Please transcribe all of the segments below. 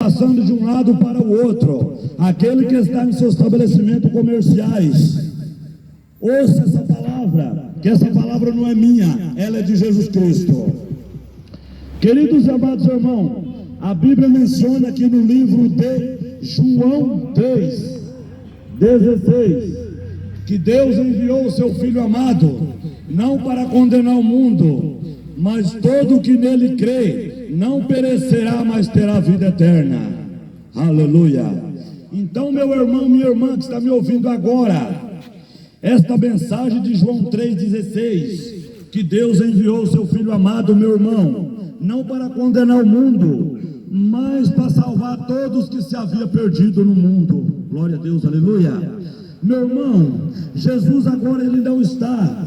passando de um lado para o outro, aquele que está em seus estabelecimentos comerciais, ouça essa palavra, que essa palavra não é minha, ela é de Jesus Cristo. Queridos e amados irmãos, a Bíblia menciona aqui no livro de João 3:16, que Deus enviou o seu Filho amado, não para condenar o mundo, mas todo o que nele crê, não perecerá, mas terá vida eterna. Aleluia. Então, meu irmão, minha irmã que está me ouvindo agora, esta mensagem de João 3,16, que Deus enviou o seu Filho amado, meu irmão, não para condenar o mundo, mas para salvar todos que se havia perdido no mundo. Glória a Deus, aleluia. Meu irmão, Jesus agora ele não está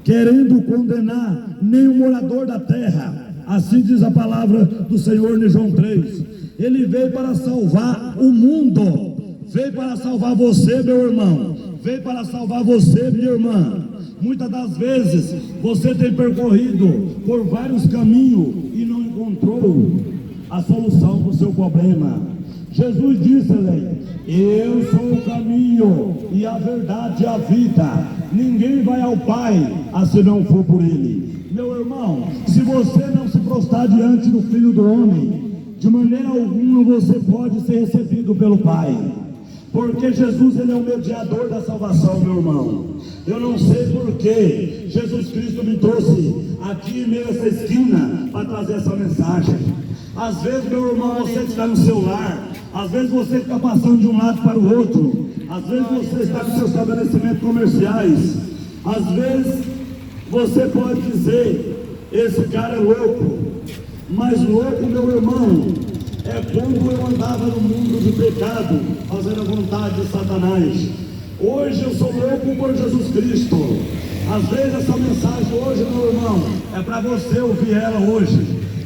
querendo condenar nenhum morador da terra. Assim diz a palavra do Senhor em João 3. Ele veio para salvar o mundo, veio para salvar você, meu irmão, veio para salvar você, minha irmã. Muitas das vezes você tem percorrido por vários caminhos e não encontrou a solução para o seu problema. Jesus disse-lhe: eu sou o caminho e a verdade e a vida, ninguém vai ao Pai se não for por Ele. Meu irmão, se você não se prostrar diante do Filho do Homem, de maneira alguma você pode ser recebido pelo Pai, porque Jesus ele é o mediador da salvação, meu irmão. Eu não sei porque Jesus Cristo me trouxe aqui em meio a essa esquina para trazer essa mensagem. Às vezes, meu irmão, você está no seu lar, às vezes você está passando de um lado para o outro, às vezes você está nos seus estabelecimentos comerciais, às vezes você pode dizer: esse cara é louco. Mas louco, meu irmão, é quando eu andava no mundo de pecado, fazendo a vontade de Satanás. Hoje eu sou louco por Jesus Cristo. Às vezes essa mensagem hoje, meu irmão, é para você ouvir ela hoje,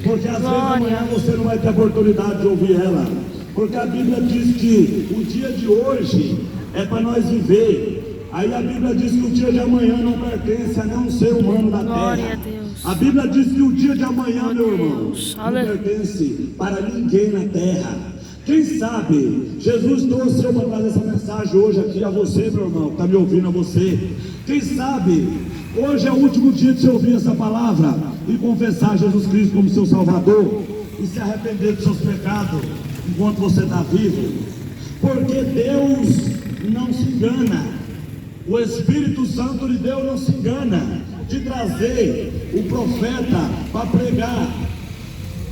porque às vezes amanhã você não vai ter oportunidade de ouvir ela, porque a Bíblia diz que o dia de hoje é para nós viver. Aí a Bíblia diz que o dia de amanhã não pertence a nenhum ser humano da terra. A Bíblia diz que o dia de amanhã, meu irmão, não pertence para ninguém na terra. Quem sabe Jesus trouxe eu para trazer essa mensagem hoje aqui a você, meu irmão, que está me ouvindo, a você. Quem sabe hoje é o último dia de você ouvir essa palavra e confessar Jesus Cristo como seu Salvador e se arrepender dos seus pecados enquanto você está vivo, porque Deus não se engana. O Espírito Santo de Deus não se engana de trazer o profeta para pregar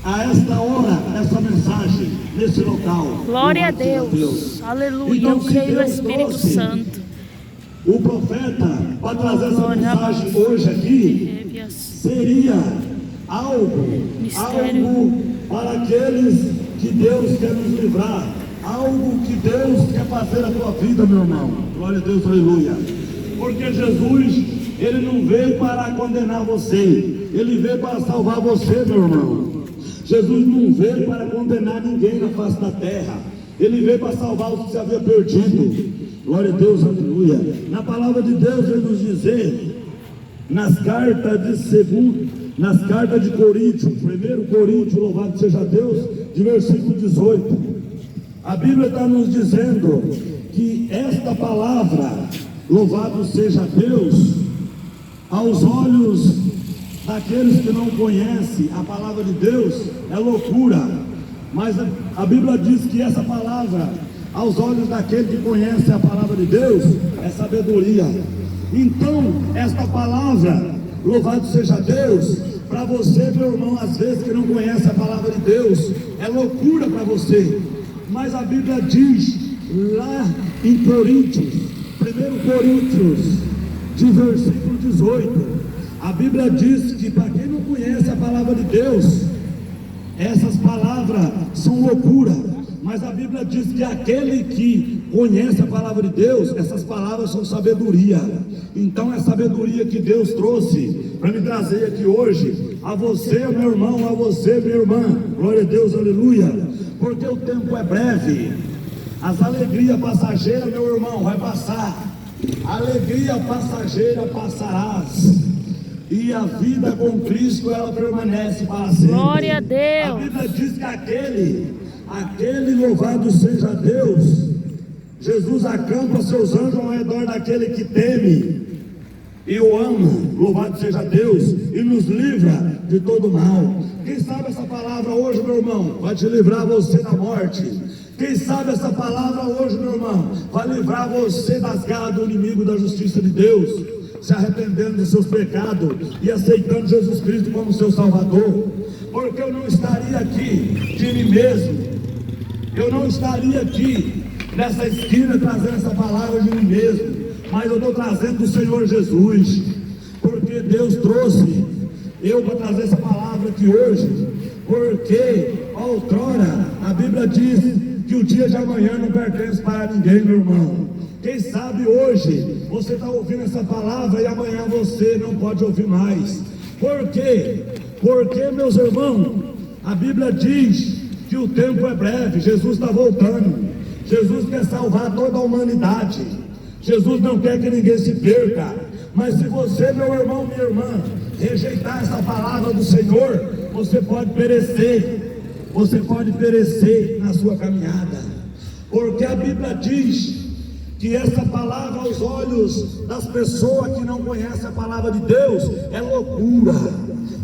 a esta hora essa mensagem nesse local. Glória a Deus. Aleluia. Então, eu creio no Espírito Santo. O profeta para trazer essa mensagem hoje aqui seria algo para aqueles que Deus quer nos livrar, algo que Deus quer fazer na tua vida, meu irmão. Glória a Deus, aleluia. Porque Jesus, ele não veio para condenar você, ele veio para salvar você, meu irmão. Jesus não veio para condenar ninguém na face da terra, ele veio para salvar os que se havia perdido. Glória a Deus, aleluia. Na palavra de Deus ele nos dizer, nas cartas de Coríntios, 1 Coríntios, louvado seja Deus, de versículo 18, a Bíblia está nos dizendo que esta palavra, louvado seja Deus, aos olhos daqueles que não conhecem a palavra de Deus, é loucura, mas a Bíblia diz que essa palavra, aos olhos daquele que conhece a palavra de Deus, é sabedoria. Então, esta palavra, louvado seja Deus, para você, meu irmão, às vezes que não conhece a palavra de Deus, é loucura para você. Mas a Bíblia diz lá em Coríntios, 1 Coríntios, de versículo 18, a Bíblia diz que para quem não conhece a palavra de Deus, essas palavras são loucura. Mas a Bíblia diz que aquele que conhece a palavra de Deus, essas palavras são sabedoria. Então é sabedoria que Deus trouxe para me trazer aqui hoje, a você, meu irmão, a você, minha irmã. Glória a Deus, aleluia. Porque o tempo é breve, as alegrias passageiras, meu irmão, vai passar. A alegria passageira passarás, e a vida com Cristo ela permanece para sempre. Glória a Deus. A Bíblia diz que aquele aquele louvado seja Deus. Jesus acampa seus anjos ao redor daquele que teme e o ama, louvado seja Deus, e nos livra de todo mal. Quem sabe essa palavra hoje, meu irmão, vai te livrar você da morte. Quem sabe essa palavra hoje, meu irmão, vai livrar você das garras do inimigo da justiça de Deus, se arrependendo dos seus pecados e aceitando Jesus Cristo como seu Salvador. Porque eu não estaria aqui de mim mesmo, eu não estaria aqui nessa esquina trazendo essa palavra de mim mesmo, mas eu estou trazendo do Senhor Jesus, porque Deus trouxe eu para trazer essa palavra aqui hoje, porque outrora a Bíblia diz que o dia de amanhã não pertence para ninguém, meu irmão. Quem sabe hoje você está ouvindo essa palavra e amanhã você não pode ouvir mais. Por quê? Porque, meus irmãos, a Bíblia diz que o tempo é breve, Jesus está voltando, Jesus quer salvar toda a humanidade, Jesus não quer que ninguém se perca. Mas se você, meu irmão, minha irmã, rejeitar essa palavra do Senhor, você pode perecer, na sua caminhada, porque a Bíblia diz que essa palavra aos olhos das pessoas que não conhecem a palavra de Deus é loucura,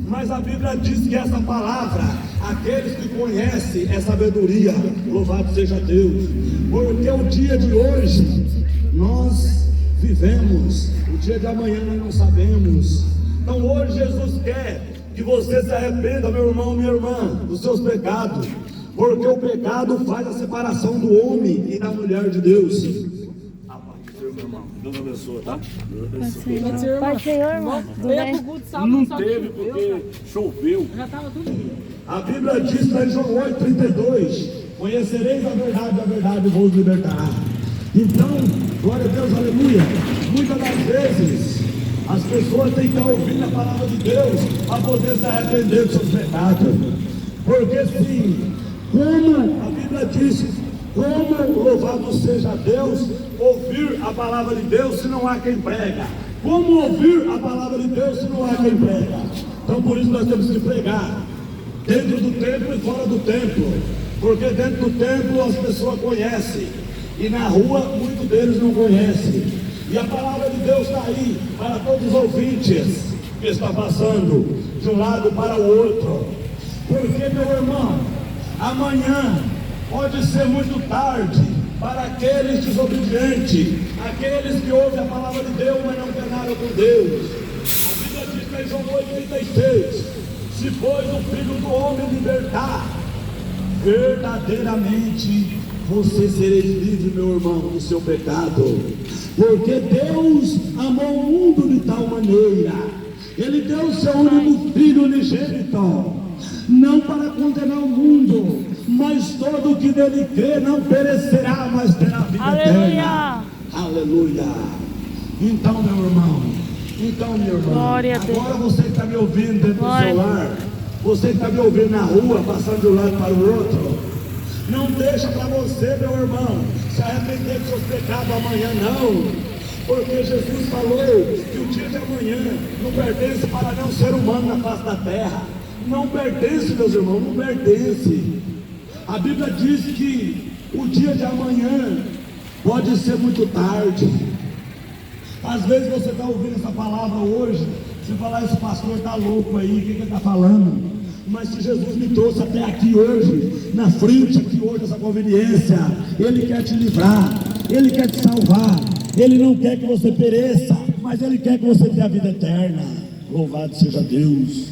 mas a Bíblia diz que essa palavra, aqueles que conhecem, é sabedoria. Louvado seja Deus, porque o dia de hoje nós vivemos, o dia de amanhã nós não sabemos. Então hoje Jesus quer que você se arrependa, meu irmão, minha irmã, dos seus pecados, porque o pecado faz a separação do homem e da mulher de Deus. Deus abençoe, tá? Pai Senhor, irmão. Não teve porque choveu. Já estava tudo. A Bíblia diz lá em João 8,32: conhecereis a verdade vos libertará. Então, glória a Deus, aleluia. Muitas das vezes as pessoas têm que estar ouvindo a palavra de Deus para poder se arrepender dos seus pecados. Porque sim, como a Bíblia diz, como louvado seja Deus, ouvir a palavra de Deus se não há quem prega. Como ouvir a palavra de Deus se não há quem prega? Então por isso nós temos que pregar, dentro do templo e fora do templo. Porque dentro do templo as pessoas conhecem, e na rua muitos deles não conhecem. E a palavra de Deus está aí para todos os ouvintes que está passando de um lado para o outro. Porque, meu irmão, amanhã pode ser muito tarde para aqueles desobedientes, aqueles que ouvem a palavra de Deus, mas não tem nada com Deus. A Bíblia diz em João 8,36: se pois o Filho do Homem libertar, verdadeiramente você sereis livre, meu irmão, do seu pecado. Porque Deus amou o mundo de tal maneira, Ele deu o seu único Filho unigênito, não para condenar o mundo, mas todo que nele crê não perecerá, mas terá vida eterna. Aleluia. Então, meu irmão, minha irmã, Glória a Deus. Agora você que está me ouvindo dentro do seu lar, você que está me ouvindo na rua, passando de um lado para o outro, não deixa para você, meu irmão, se arrepender dos seus pecados amanhã, não. Porque Jesus falou que o dia de amanhã não pertence para nenhum ser humano na face da terra. Não pertence, meus irmãos, não pertence. A Bíblia diz que o dia de amanhã pode ser muito tarde. Às vezes você está ouvindo essa palavra hoje, você fala, esse pastor está louco aí, o que ele está falando? Mas se Jesus me trouxe até aqui hoje, na frente aqui hoje, essa conveniência, Ele quer te livrar, Ele quer te salvar, Ele não quer que você pereça, mas Ele quer que você tenha a vida eterna. Louvado seja Deus.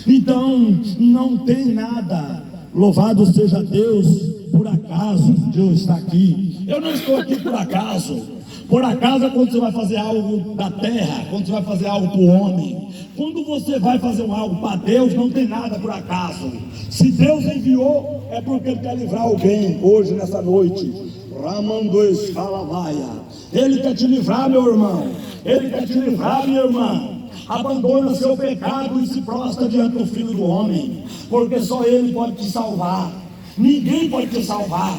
Então, não tem nada, louvado seja Deus, por acaso Deus está aqui. Eu não estou aqui por acaso. Por acaso é quando você vai fazer algo da terra, quando você vai fazer algo para o homem. Quando você vai fazer algo para Deus, não tem nada por acaso. Se Deus enviou, é porque Ele quer livrar alguém hoje, nessa noite. Ramandoes Calavaia. Ele quer te livrar, meu irmão. Ele quer te livrar, minha irmã. Abandona seu pecado e se prostra diante do Filho do Homem, porque só Ele pode te salvar. Ninguém pode te salvar.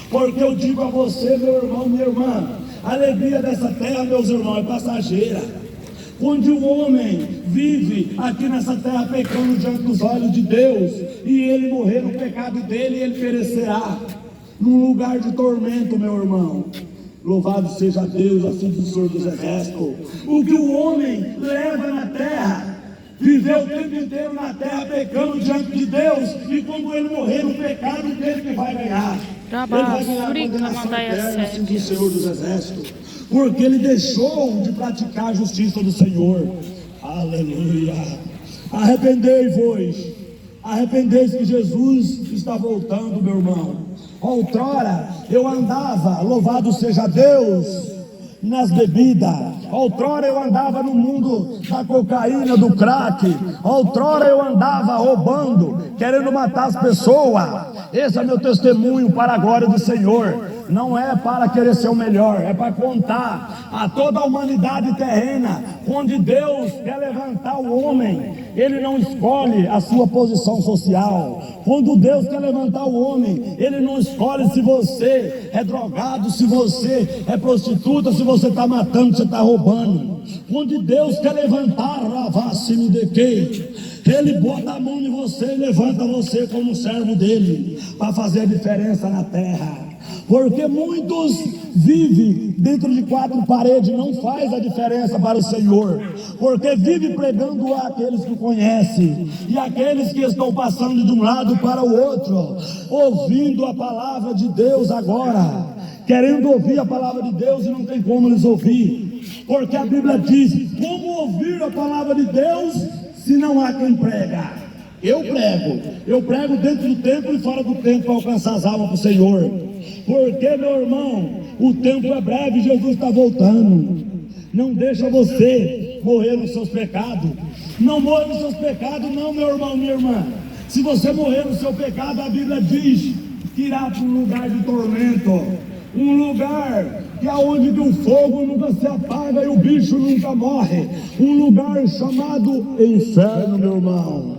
Porque eu digo a você, meu irmão, minha irmã, a alegria dessa terra, meus irmãos, é passageira. onde o homem vive aqui nessa terra pecando diante dos olhos de Deus, e ele morrer no pecado dele, e ele perecerá num lugar de tormento, meu irmão. Louvado seja Deus, assim diz o Senhor dos Exércitos. O que o homem leva na terra, viveu o tempo inteiro na terra pecando diante de Deus, e quando ele morrer no pecado dele, que vai ganhar? Ele vai ganhar a condenação eterna, assim diz o Senhor dos Exércitos, porque ele deixou de praticar a justiça do Senhor. Aleluia. Arrependei-vos que Jesus está voltando, meu irmão. Outrora eu andava, louvado seja Deus, nas bebidas. Outrora eu andava no mundo da cocaína, do crack. Outrora eu andava roubando, querendo matar as pessoas. Esse é meu testemunho para a glória do Senhor. Não é para querer ser o melhor, é para contar a toda a humanidade terrena, onde Deus quer levantar o homem. Ele não escolhe a sua posição social. Quando Deus quer levantar o homem, Ele não escolhe se você é drogado, se você é prostituta, se você está matando, se você está roubando. Quando Deus quer levantar, lavasse-me de quê? Ele bota a mão em você e levanta você como servo dele, para fazer a diferença na terra. Porque muitos vivem dentro de quatro paredes, não faz a diferença para o Senhor, porque vive pregando àqueles que conhecem, e aqueles que estão passando de um lado para o outro, ouvindo a palavra de Deus agora, querendo ouvir a palavra de Deus e não tem como eles ouvir, porque a Bíblia diz: como ouvir a palavra de Deus se não há quem prega? Eu prego dentro do templo e fora do templo para alcançar as almas para o Senhor. Porque, meu irmão, o tempo é breve, Jesus está voltando. Não deixa você morrer nos seus pecados. Não morra nos seus pecados, não, meu irmão, minha irmã. Se você morrer no seu pecado, a Bíblia diz que irá para um lugar de tormento, um lugar que aonde o fogo nunca se apaga e o bicho nunca morre, um lugar chamado inferno, meu irmão.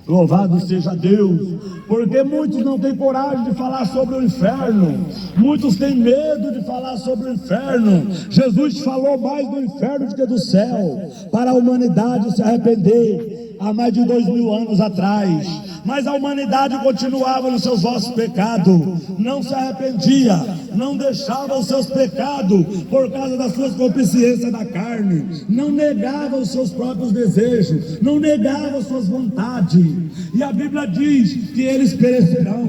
Louvado seja Deus, porque muitos não têm coragem de falar sobre o inferno, muitos têm medo de falar sobre o inferno. Jesus falou mais do inferno do que do céu, para a humanidade se arrepender, há mais de 2000 anos atrás. Mas a humanidade continuava nos seus vossos pecados, não se arrependia, não deixava os seus pecados por causa das suas concupiscências da carne, não negava os seus próprios desejos, não negava as suas vontades. E a Bíblia diz que eles perecerão,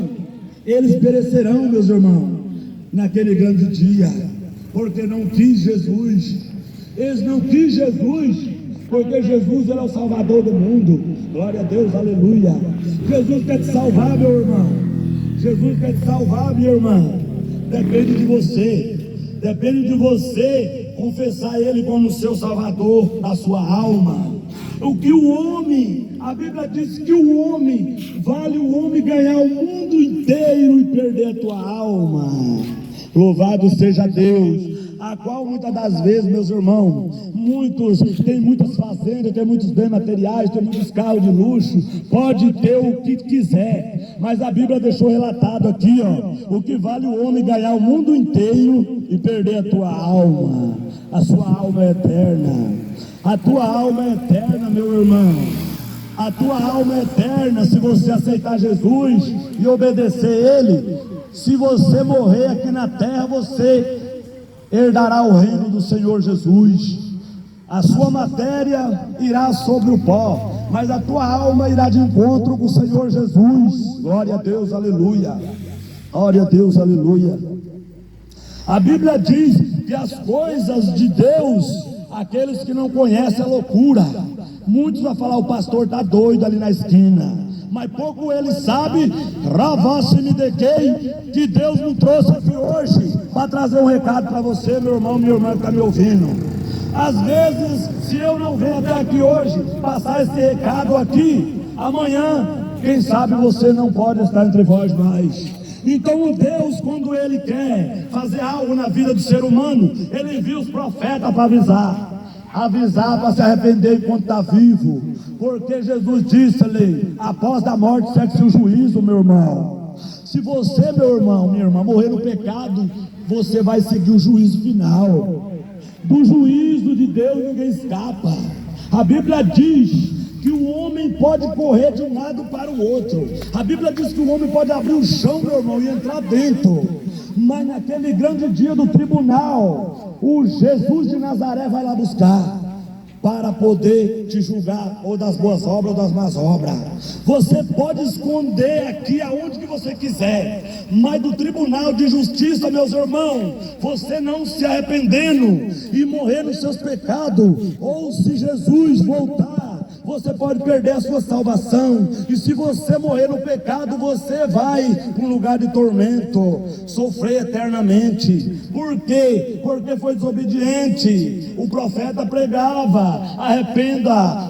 meus irmãos, naquele grande dia, porque não quis Jesus. Eles não quis Jesus, porque Jesus era o Salvador do mundo. Glória a Deus, aleluia. Jesus quer te salvar, meu irmão. Jesus quer te salvar, minha irmã. Depende de você confessar Ele como seu Salvador da sua alma. O que o homem, a Bíblia diz que o homem, vale o homem ganhar o mundo inteiro e perder a tua alma. Louvado seja Deus. A qual muitas das vezes, meus irmãos, muitos têm muitas fazendas, têm muitos bens materiais, têm muitos carros de luxo, pode ter o que quiser, mas a Bíblia deixou relatado aqui, ó, o que vale o homem ganhar o mundo inteiro e perder a tua alma. A sua alma é eterna. A tua alma é eterna, meu irmão. A tua alma é eterna se você aceitar Jesus e obedecer Ele. Se você morrer aqui na terra, você herdará o reino do Senhor Jesus. A sua matéria irá sobre o pó, mas a tua alma irá de encontro com o Senhor Jesus. Glória a Deus, aleluia. Glória a Deus, aleluia. A Bíblia diz que as coisas de Deus, aqueles que não conhecem, é loucura. Muitos vão falar: o pastor está doido ali na esquina. Mas pouco ele sabe, ravasse-me de quem, que Deus me trouxe aqui hoje para trazer um recado para você, meu irmão, minha irmã que está me ouvindo. Às vezes, se eu não venho até aqui hoje passar esse recado aqui, amanhã, quem sabe você não pode estar entre vós mais. Então o Deus, quando Ele quer fazer algo na vida do ser humano, Ele envia os profetas para avisar para se arrepender enquanto está vivo, porque Jesus disse-lhe: após a morte segue-se o juízo, meu irmão. Se você, meu irmão, minha irmã, morrer no pecado, você vai seguir o juízo final. Do juízo de Deus ninguém escapa. A Bíblia diz que o homem pode correr de um lado para o outro. A Bíblia diz que o homem pode abrir o chão, meu irmão, e entrar dentro. Mas naquele grande dia do tribunal, o Jesus de Nazaré vai lá buscar, para poder te julgar, ou das boas obras ou das más obras. Você pode esconder aqui aonde que você quiser, mas do tribunal de justiça, meus irmãos, você não se arrependendo e morrer nos seus pecados, ou se Jesus voltar, você pode perder a sua salvação. E se você morrer no pecado, você vai para um lugar de tormento, sofrer eternamente. Por quê? Porque foi desobediente. O profeta pregava: arrependa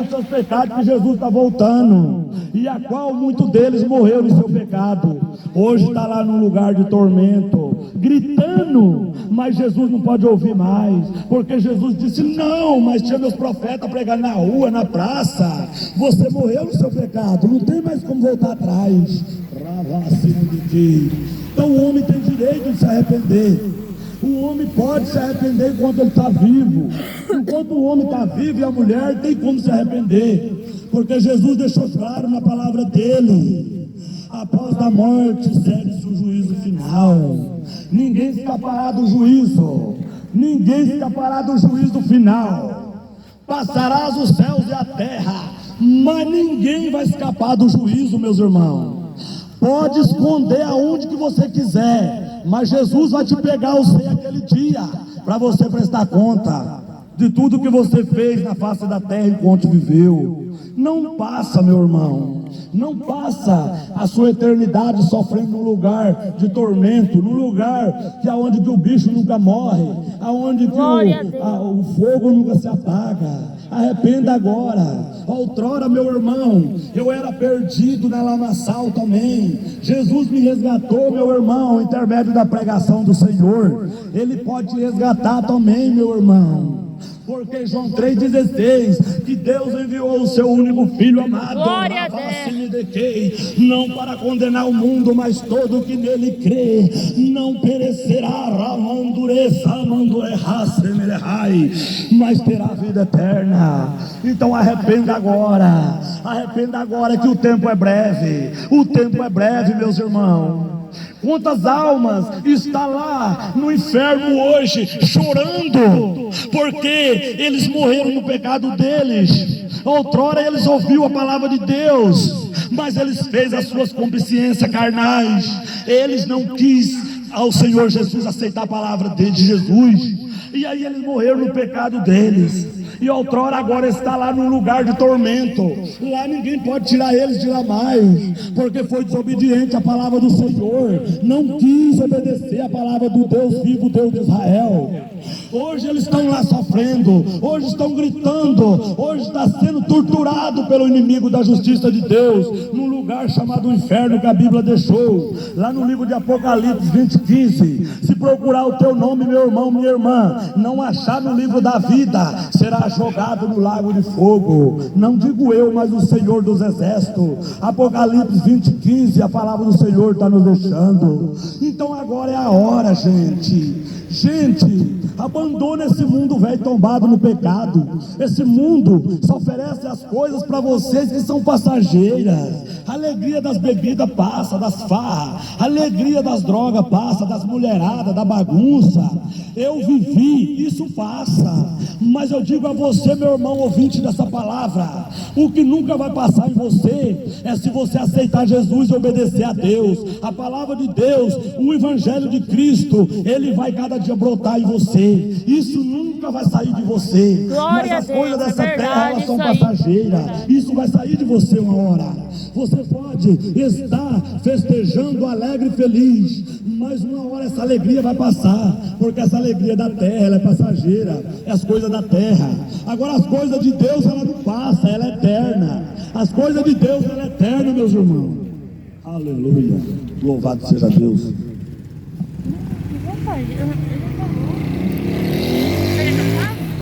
dos seus pecados, que Jesus está voltando. E a qual muito deles morreu no seu pecado. Hoje está lá num lugar de tormento, gritando, mas Jesus não pode ouvir mais, porque Jesus disse: não, mas tinha meus profetas pregando na rua, na praça. Você morreu no seu pecado, não tem mais como voltar atrás. Então o homem tem direito de se arrepender. O homem pode se arrepender enquanto ele está vivo. Enquanto o homem está vivo, e a mulher tem como se arrepender, porque Jesus deixou claro na palavra dele: após a morte segue-se o juízo final. Ninguém escapará do juízo. Ninguém escapará do juízo final. Passarás os céus e a terra, mas ninguém vai escapar do juízo, meus irmãos. Pode esconder aonde que você quiser, mas Jesus vai te pegar você aquele dia, para você prestar conta de tudo que você fez na face da terra enquanto viveu. Não passa, meu irmão, não passa a sua eternidade sofrendo num lugar de tormento, num lugar que aonde que o bicho nunca morre, aonde que o fogo nunca se apaga. Arrependa agora. Outrora, meu irmão, eu era perdido na lamaçal também. Jesus me resgatou, meu irmão, intermédio da pregação do Senhor. Ele pode te resgatar também, meu irmão. Porque João 3,16, que Deus enviou o seu único Filho amado, não para condenar o mundo, mas todo que nele crê não perecerá, mas terá vida eterna. Então arrependa agora que o tempo é breve. O tempo é breve, meus irmãos. Quantas almas está lá no inferno hoje chorando, porque eles morreram no pecado deles. Outrora eles ouviram a palavra de Deus, mas eles fez as suas consciências carnais. Eles não quis ao Senhor Jesus aceitar a palavra de Jesus, e aí eles morreram no pecado deles. E outrora agora está lá num lugar de tormento. Lá ninguém pode tirar eles de lá mais, porque foi desobediente à palavra do Senhor, não quis obedecer à palavra do Deus vivo, Deus de Israel. Hoje eles estão lá sofrendo, hoje estão gritando, hoje está sendo torturado pelo inimigo da justiça de Deus, num lugar chamado inferno que a Bíblia deixou, lá no livro de Apocalipse 20:15. Se procurar o teu nome, meu irmão, minha irmã, não achar no livro da vida, será jogado no lago de fogo. Não digo eu, mas o Senhor dos exércitos. Apocalipse 20:15, a palavra do Senhor está nos deixando. Então agora é a hora, gente, abandona esse mundo velho tombado no pecado. Esse mundo só oferece as coisas para vocês que são passageiras. A alegria das bebidas passa, das farras, a alegria das drogas passa, das mulheradas, da bagunça. Eu vivi, isso passa. Mas eu digo a você, meu irmão ouvinte dessa palavra, o que nunca vai passar em você é se você aceitar Jesus e obedecer a Deus. A palavra de Deus, o Evangelho de Cristo, ele vai cada dia brotar em você. Isso nunca vai sair de você. Mas as coisas dessa terra, elas são passageiras. Isso vai sair de você uma hora. Você pode estar festejando alegre e feliz, mas uma hora essa alegria vai passar, porque essa alegria da terra, ela é passageira, é as coisas da terra. Agora as coisas de Deus, ela não passa, ela é eterna. As coisas de Deus, ela é eterna, meus irmãos. Aleluia, louvado seja Deus. Rapaz, eu não